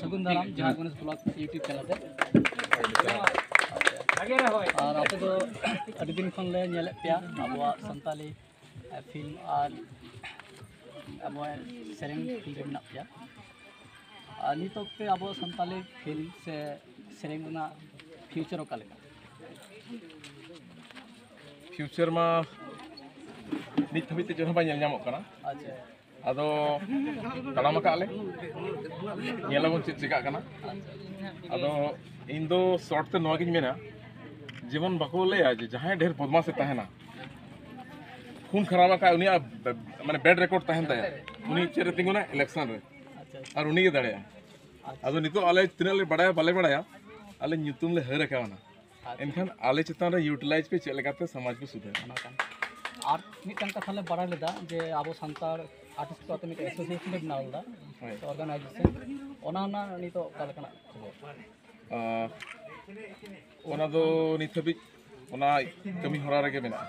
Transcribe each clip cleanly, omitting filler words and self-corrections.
सगुन दाराम जहाँ Ganesh blog YouTube channel ते और आपे दो अड़ी दिन खन ले नेले पिया अबवा संताली फिल्म और अबवा सेरेंग फिल्म मेना पिया और नितोक पे अबवा संताली फिल्म से सेरेंग ना फ्यूचर ओका लेका फ्यूचर मा नित हबित ते जहाँ बाय नेल ᱧᱟᱢᱚᱜ ᱠᱟᱱᱟ अच्छा ᱟᱫᱚ ᱛᱟᱲᱟᱢ ᱟᱠᱟᱜ ᱞᱮ ᱧᱮᱞᱟᱵᱚᱱ ᱪᱮᱫ ᱪᱤᱠᱟᱹᱜ ᱠᱟᱱᱟ ᱟᱫᱚ ᱤᱧ ᱫᱚ ᱥᱚᱨᱴ ᱛᱮ ᱱᱚᱣᱟ ᱜᱤᱧ ᱢᱮᱱᱟ ᱡᱮᱢᱚᱱ ᱵᱟᱠᱚ ᱞᱟᱹᱭᱟ ᱡᱮ ᱡᱟᱦᱟᱸᱭ ᱰᱷᱮᱨ ᱵᱚᱫᱢᱟᱥᱮ ᱛᱟᱦᱮᱱᱟ खून खराब आका उनिया माने बैड रिकॉर्ड तहन ताया उनी चेरे तिंगुना इलेक्शन रे और उनी के दड़या आदो नितो आले तिना ले बड़ाया बाले बड़ाया आले ᱧᱩᱛᱩᱢ ले हर रखावना एनखान आले चितान रे यूटिलाइज पे चेक लगाते समाज को सुधार और मिटन कथा ले बड़ा लेदा जे आबो संतार आर्टिस्ट को मिट एसोसिएशन ले बनावलदा ऑर्गेनाइजेशन ओना ना नितो कालकना खबर ओना दो निथबि ओना कमी होरा रे के मेना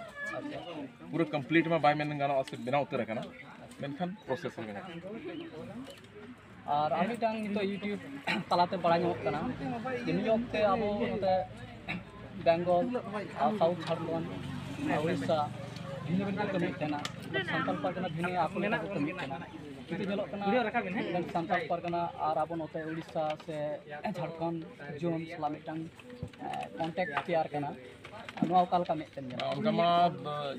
पूरा कंप्लीट में बाय मेन गाना से बिना उतर रखना मेनखान प्रोसेस में और आमी टांग नितो यूट्यूब तलाते बड़ा ᱧᱟᱢᱚᱜ ᱠᱟᱱᱟ ᱡᱮᱱᱤᱭᱚᱠ ᱛᱮ ᱟᱵᱚ ᱱᱚᱛᱮ बेंगल साउथ झारखंड उड़ीसा भिन्न भिन्न कमी तेना सानताल परगना भिन्न आपले को कमी तेना कितु जलक कना सानताल परगना और आबो नोते उड़ीसा से झारखंड जोन सला मिटांग कांटेक्ट तैयार कना नोआ काल का मिटन जना उनका मा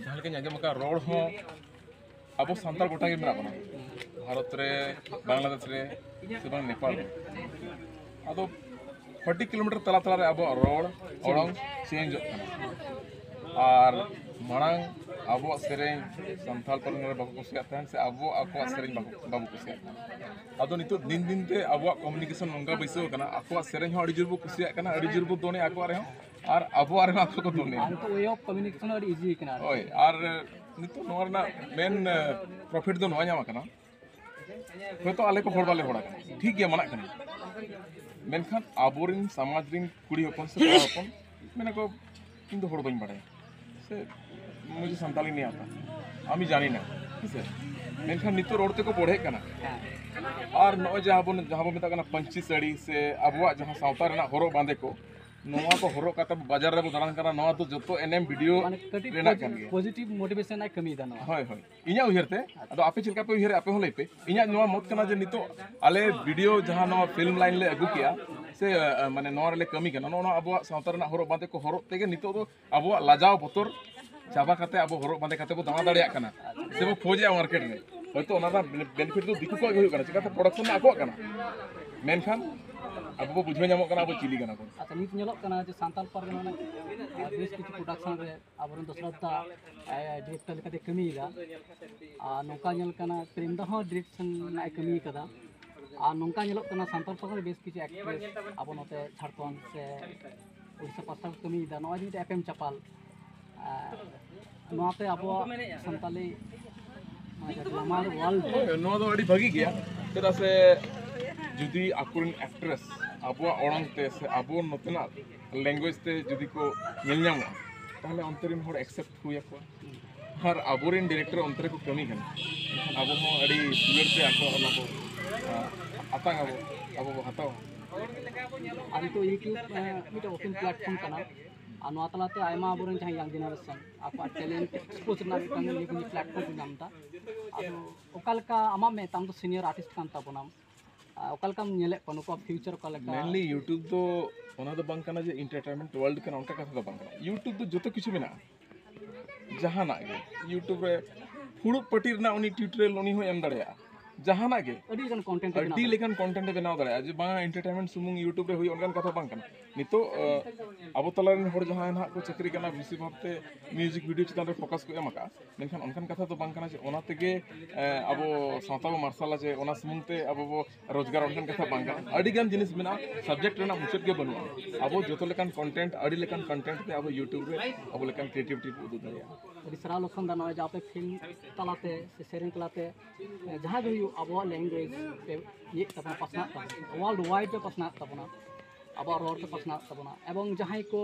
जहां के आंजम का रोड हो अब सानताल गोटा के मेरा बना भारत रे बांग्लादेश रे से बंग नेपाल रे अदो 40 किलोमीटर तला तला रे अब रोड ओरंग चेंज और मांग अब सेरें सानताल परगना रे बाबू कुसियात से अब आको सेरें बाबू कुसियात अदो नितो दिन दिन ते अब कम्युनिकेशन नंगा बैसो कना आको सेरें हो अड़ी जुरबो कुसियात कना अड़ी जुरबो दोने आको रे और अब आरे आको को दोने तो वे ऑफ कम्युनिकेशन अड़ी इजी कना ओय और नितो नोरना मेन प्रॉफिट दो नोआ ᱧᱟᱢ कना तो आले को होड़ वाले होड़ा ठीक गया मना कना मेनखान आबोरिन समाज रिन कुड़ी होपन से होपन मैंने को इन दो होड़ बइन बड़े से मुझे संताली नहीं आता आमी जानी ना ठीक है मेनखान नितो रोड ते को बढ़े कना और नो जहां बो मेता कना पंची साड़ी से अबवा जहां सावता रेना होरो बांधे को नोआ को होरो काता बाजार रे दालान करा नोआ तो जतो एनएम वीडियो रेना कन गया पॉजिटिव मोटिवेशन आई कमी दा नोआ होय होय इnya उयरते अदो आपे चिलका पे उयरे आपे होले पे इnya नोआ मत कना जे नितो आले वीडियो जहां नोआ फिल्म लाइन ले अगु किया से माने नोआ रे लेके कमी कना नोआ अबवा सावता रेना होरो बांधे को होरो तेगे नितो दो अबवा लाजाव बतर चाबा काते अब होरो बांधे काते बो दामा दाड़िया कना से बो खोजे मार्केट रे होयतो ओना बेनिफिट दो दिकु को होय कना चिकाते प्रोडक्शन आको कना मेनखान अब वो बुझे ᱧᱟᱢᱚᱜ कना अब चिली कना को अच्छा नित ᱧᱮᱞᱚᱜ ᱠᱟᱱᱟ ᱡᱮ ᱥᱟᱱᱛᱟᱞ ᱯᱟᱨᱜᱟᱱᱟ बेस किछु प्रोडक्शन रे आबरन दशरथा डायरेक्टर लेकाते कमीदा आ नोका ᱧᱮᱞ ᱠᱟᱱᱟ प्रेमदा हो डायरेक्शन नाय कमी कदा आ नोका ᱧᱮᱞᱚᱜ ᱠᱟᱱᱟ ᱥᱟᱱᱛᱟᱞ ᱯᱟᱨᱜᱟᱱᱟ बेस किछु एक्ट्रेस आबो नोते झारखंड से उड़ीसा पासा कमीदा नोआ जी एफएम चपाल नोआते आबो संताली ग्लैमर वर्ल्ड नोआ दो अड़ी भागी गया तेरा से जुदी आकुरन एक्ट्रेस आबो ओरंग ते से आबो नोतना लैंग्वेज ते जुदी को नेल ᱧᱟᱢᱚᱜ ताहले अंतरिन होड़ एक्सेप्ट हुया को हर आबोरिन डायरेक्टर अंतरे को कमी कन आबो हो अड़ी सुलर ते आको ना को आतांग आबो हताव अभी तो यूट्यूब मिट ओपन प्लेटफॉर्म कना अनवा तलाते आयमा आबोरन जहां यंग जनरेशन आपा टैलेंट एक्सपोज ना कन लेकिन प्लेटफॉर्म नामता आदो ओकालका आमा में ताम तो सीनियर आर्टिस्ट कान ताबोनाम ओकालकाम नेले कोन को फ्यूचर ओकालका मेनली यूट्यूब तो ओना दो बांग कना जे एंटरटेनमेंट वर्ल्ड कना उनका कथा दो बांग कना यूट्यूब तो जतो किछु मेना जहाना गे यूट्यूब रे फुड़ु पटीर ना उनी ट्यूटोरियल उनी हो एम दड़या जहाना गे अडी लेकन कंटेंट अडी लेकन कंटेंट बनाव दड़या जे बांग एंटरटेनमेंट सुमुंग यूट्यूब रे होई ओनकान कथा बांग कना नितो अब तलारन होड़ जहां ना को चक्री कना बेसी भाबते म्यूजिक वीडियो चितान रे फोकस को एमका मेनखान ओनकान कथा तो बांग कना जे ओना तेगे अब सावता मार्शल जे ओना सुमुंगते अब रोजगार ओनकान कथा बांग कना अडी गान जिनिस मेना सब्जेक्ट रेना मुचत गे बनुआ अब जतो लेकन कंटेंट अडी लेकन कंटेंट ते अब यूट्यूब रे अब लेकन क्रिएटिविटी उदु दरिया अडी सरा लोखन दा नय जापे फिल्म तलाते से सेरेन तलाते जहां भी अब लैंग्वेज पे ये तबना पसना वर्ल्ड वाइड पे पसना तबना अब रोड पे पसना तबना एवं जहां को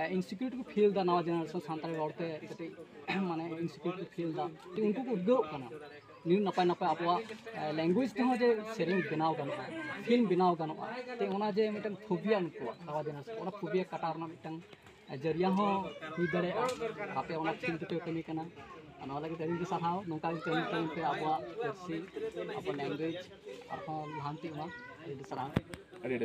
इनसिक्योरिटी को फील दा नवा जनरेशन सानताली रोड पे कते माने इनसिक्योरिटी फील दा उनको को उद्योग कना न्यू नपाय नपाय अब लैंग्वेज तेहो जे सेरिंग बनाव गानोआ फिल्म बनाव गानोआ ते ओना जे मिटन फोबिया उनको नवा जेनरेशन ओना फोबिया काटा रना मिटन जरिया हो हुई दाड़े आपे ओना फिल्म ते कमी कना नवा लगे तेरी साहाव नोका कमी कमी पे अब पार्सी अब लैंग्वेज और लहांती मा सारा अरे